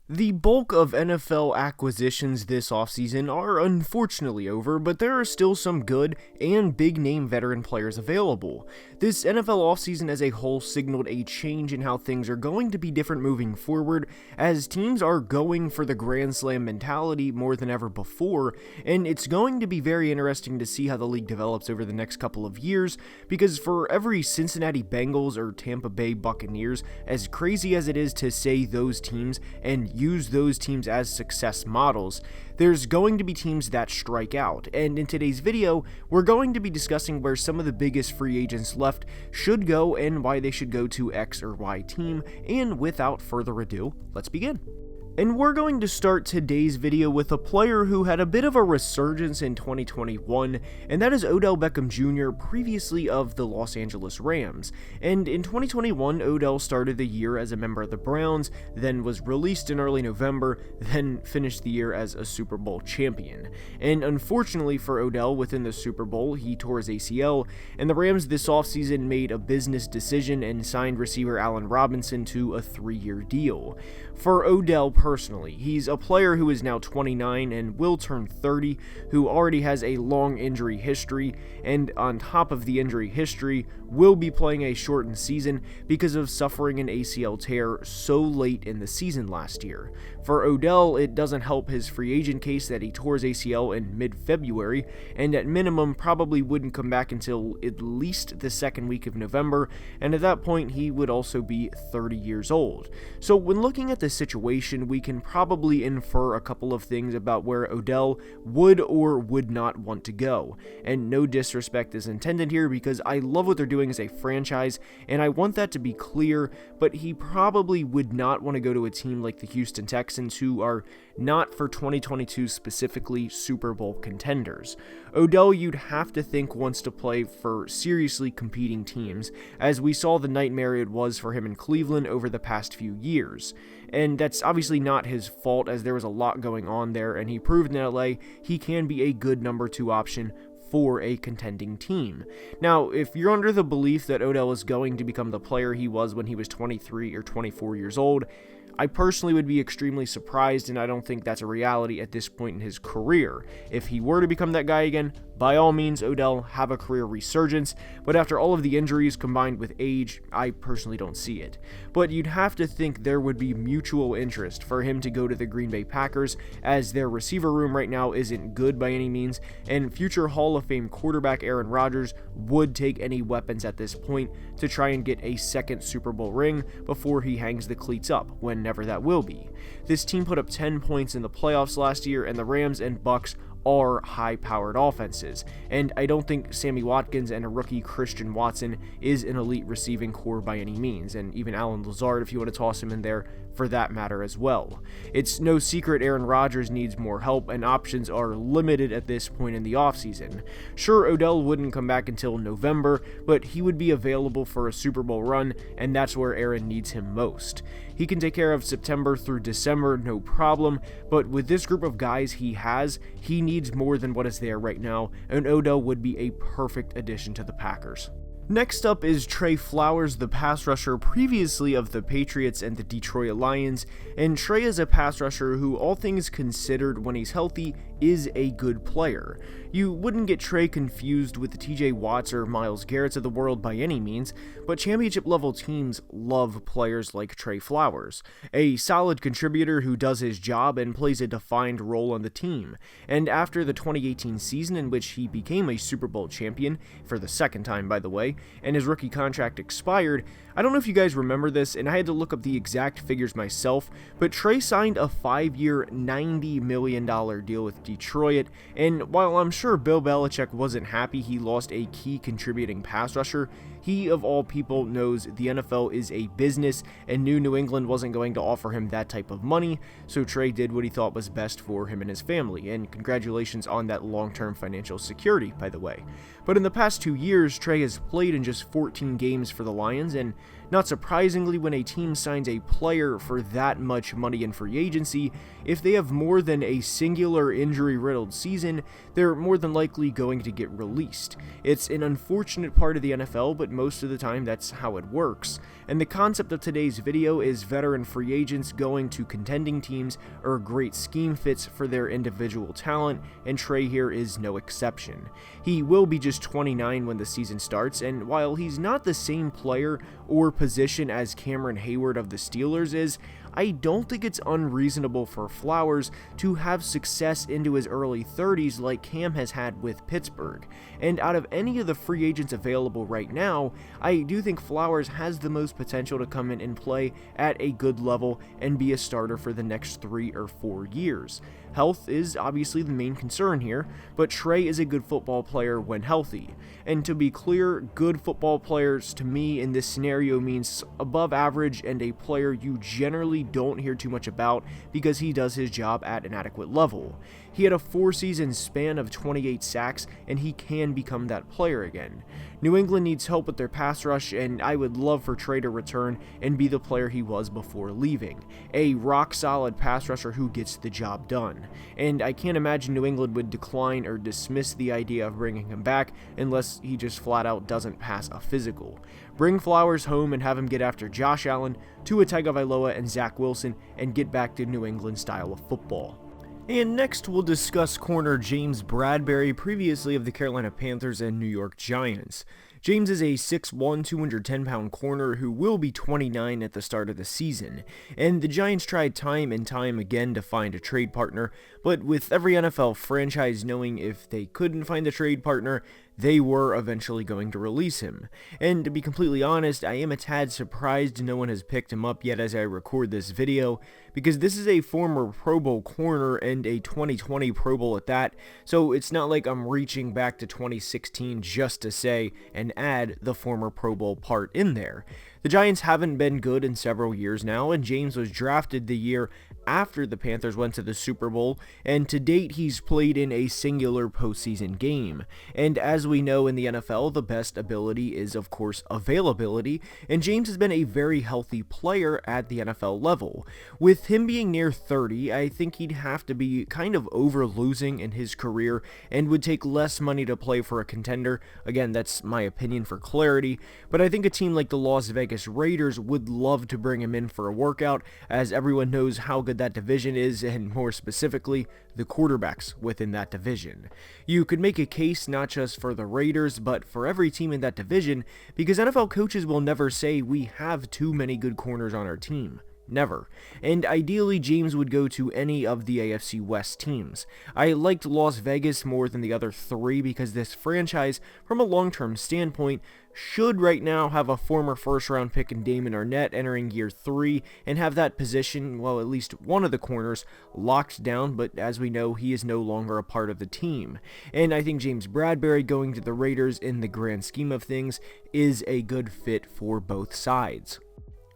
The bulk of NFL acquisitions this offseason are unfortunately over, but there are still some good and big-name veteran players available. This NFL offseason as a whole signaled a change in how things are going to be different moving forward, as teams are going for the Grand Slam mentality more than ever before, and it's going to be very interesting to see how the league develops over the next couple of years, because for every Cincinnati Bengals or Tampa Bay Buccaneers, as crazy as it is to say those teams and use those teams as success models, there's going to be teams that strike out, and in today's video, we're going to be discussing where some of the biggest free agents left should go and why they should go to X or Y team, and without further ado, let's begin. And we're going to start today's video with a player who had a bit of a resurgence in 2021, and that is Odell Beckham Jr., previously of the Los Angeles Rams. And in 2021, Odell started the year as a member of the Browns, then was released in early November, then finished the year as a Super Bowl champion. And unfortunately for Odell, within the Super Bowl, he tore his ACL, and the Rams this offseason made a business decision and signed receiver Allen Robinson to a 3-year deal. For Odell personally, he's a player who is now 29 and will turn 30, who already has a long injury history, and on top of the injury history, will be playing a shortened season because of suffering an ACL tear so late in the season last year. For Odell, it doesn't help his free agent case that he tore his ACL in mid-February, and at minimum probably wouldn't come back until at least the second week of November, and at that point he would also be 30 years old. So when looking at the situation, we can probably infer a couple of things about where Odell would or would not want to go. And no disrespect is intended here, because I love what they're doing as a franchise, and I want that to be clear, but he probably would not want to go to a team like the Houston Texans, who are not for 2022 specifically Super Bowl contenders. Odell, you'd have to think, wants to play for seriously competing teams, as we saw the nightmare it was for him in Cleveland over the past few years. And that's obviously not his fault, as there was a lot going on there, and he proved in LA he can be a good number 2 option for a contending team. Now, if you're under the belief that Odell is going to become the player he was when he was 23 or 24 years old, I personally would be extremely surprised, and I don't think that's a reality at this point in his career. If he were to become that guy again, by all means, Odell, have a career resurgence, but after all of the injuries combined with age, I personally don't see it. But you'd have to think there would be mutual interest for him to go to the Green Bay Packers, as their receiver room right now isn't good by any means, and future Hall of Fame quarterback Aaron Rodgers would take any weapons at this point to try and get a second Super Bowl ring before he hangs the cleats up, whenever that will be. This team put up 10 points in the playoffs last year, and the Rams and Bucks are high-powered offenses, and I don't think Sammy Watkins and a rookie Christian Watson is an elite receiving core by any means, and even Allen Lazard, if you want to toss him in there for that matter as well. It's no secret Aaron Rodgers needs more help, and options are limited at this point in the offseason. Sure, Odell wouldn't come back until November, but he would be available for a Super Bowl run, and that's where Aaron needs him most. He can take care of September through December, no problem, but with this group of guys he has, he needs more than what is there right now, and Odell would be a perfect addition to the Packers. Next up is Trey Flowers, the pass rusher previously of the Patriots and the Detroit Lions, and Trey is a pass rusher who, all things considered, when he's healthy, is a good player. You wouldn't get Trey confused with the TJ Watts or Myles Garretts of the world by any means, but championship level teams love players like Trey Flowers, a solid contributor who does his job and plays a defined role on the team. And after the 2018 season, in which he became a Super Bowl champion, for the second time by the way, and his rookie contract expired, I don't know if you guys remember this, and I had to look up the exact figures myself, but Trey signed a 5-year, $90 million deal with Detroit, and while I'm sure Bill Belichick wasn't happy he lost a key contributing pass rusher, he of all people knows the NFL is a business and knew New England wasn't going to offer him that type of money, so Trey did what he thought was best for him and his family, and congratulations on that long-term financial security, by the way. But in the past 2 years, Trey has played in just 14 games for the Lions, and Not surprisingly, when a team signs a player for that much money in free agency, if they have more than a singular injury-riddled season, they're more than likely going to get released. It's an unfortunate part of the NFL, but most of the time that's how it works. And the concept of today's video is veteran free agents going to contending teams are great scheme fits for their individual talent, and Trey here is no exception. He will be just 29 when the season starts, and while he's not the same player or position as Cameron Hayward of the Steelers is, I don't think it's unreasonable for Flowers to have success into his early 30s like Cam has had with Pittsburgh. And out of any of the free agents available right now, I do think Flowers has the most potential to come in and play at a good level and be a starter for the next 3 or 4 years. Health is obviously the main concern here, but Trey is a good football player when healthy. And to be clear, good football players to me in this scenario means above average and a player you generally don't hear too much about because he does his job at an adequate level. He had a 4-season span of 28 sacks, and he can become that player again. New England needs help with their pass rush, and I would love for Trey to return and be the player he was before leaving. A rock-solid pass rusher who gets the job done. And I can't imagine New England would decline or dismiss the idea of bringing him back unless he just flat out doesn't pass a physical. Bring Flowers home and have him get after Josh Allen, Tua Tagovailoa, and Zach Wilson and get back to New England style of football. And next we'll discuss corner James Bradberry, previously of the Carolina Panthers and New York Giants. James is a 6'1", 210-pound corner who will be 29 at the start of the season, and the Giants tried time and time again to find a trade partner, but with every NFL franchise knowing if they couldn't find a trade partner, they were eventually going to release him. And to be completely honest, I am a tad surprised no one has picked him up yet as I record this video, because this is a former Pro Bowl corner and a 2020 Pro Bowl at that, so it's not like I'm reaching back to 2016 just to say and add the former Pro Bowl part in there. The Giants haven't been good in several years now, and James was drafted the year after the Panthers went to the Super Bowl, and to date he's played in a singular postseason game. And as we know in the NFL, the best ability is of course availability, and James has been a very healthy player at the NFL level. With him being near 30, I think he'd have to be kind of over losing in his career and would take less money to play for a contender. Again, that's my opinion for clarity, but I think a team like the Las Vegas Raiders would love to bring him in for a workout, as everyone knows how good that division is, and more specifically, the quarterbacks within that division. You could make a case not just for the Raiders, but for every team in that division, because NFL coaches will never say we have too many good corners on our team. Never. And ideally, James would go to any of the AFC West teams. I liked Las Vegas more than the other three because this franchise, from a long-term standpoint, should right now have a former first-round pick in Damon Arnett entering year 3 and have that position, well, at least one of the corners, locked down, but as we know, he is no longer a part of the team. And I think James Bradberry going to the Raiders in the grand scheme of things is a good fit for both sides.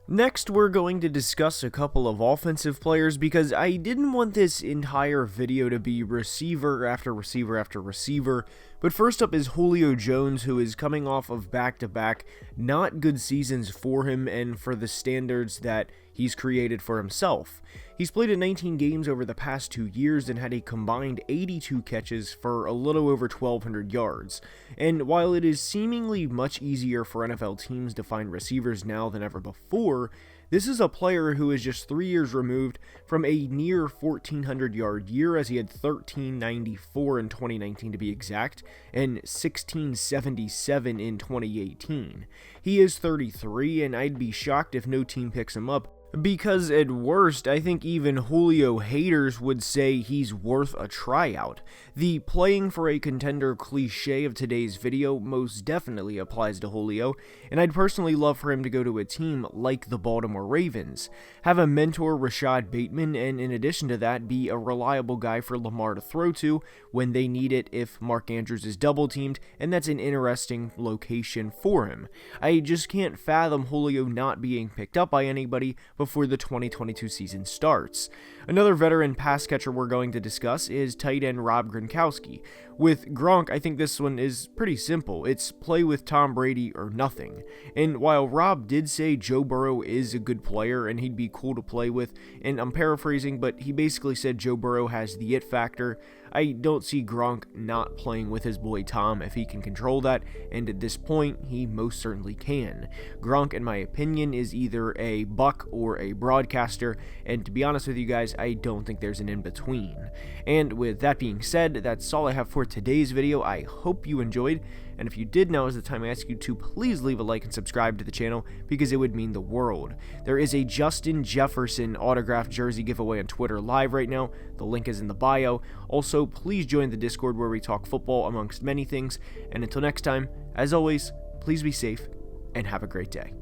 Next, we're going to discuss a couple of offensive players because I didn't want this entire video to be receiver after receiver after receiver, but first up is Julio Jones, who is coming off of back-to-back not good seasons for him and for the standards that he's created for himself. He's played in 19 games over the past 2 years and had a combined 82 catches for a little over 1,200 yards. And while it is seemingly much easier for NFL teams to find receivers now than ever before, this is a player who is just 3 years removed from a near 1,400-yard year, as he had 1,394 in 2019 to be exact, and 1,677 in 2018. He is 33, and I'd be shocked if no team picks him up, because at worst, I think even Julio haters would say he's worth a tryout. The playing for a contender cliche of today's video most definitely applies to Julio, and I'd personally love for him to go to a team like the Baltimore Ravens, have a mentor Rashad Bateman, and in addition to that, be a reliable guy for Lamar to throw to when they need it if Mark Andrews is double teamed, and that's an interesting location for him. I just can't fathom Julio not being picked up by anybody before the 2022 season starts. Another veteran pass catcher we're going to discuss is tight end Rob Gronkowski. With Gronk, I think this one is pretty simple. It's play with Tom Brady or nothing. And while Rob did say Joe Burrow is a good player and he'd be cool to play with, and I'm paraphrasing, but he basically said Joe Burrow has the it factor, I don't see Gronk not playing with his boy Tom if he can control that, and at this point, he most certainly can. Gronk, in my opinion, is either a buck or a broadcaster, and to be honest with you guys, I don't think there's an in-between. And with that being said, that's all I have for today's video. I hope you enjoyed, and if you did, now is the time I ask you to please leave a like and subscribe to the channel because it would mean the world. There is a Justin Jefferson autographed jersey giveaway on Twitter live right now. The link is in the bio. Also, please join the Discord where we talk football amongst many things. And until next time, as always, please be safe and have a great day.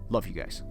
Love you guys.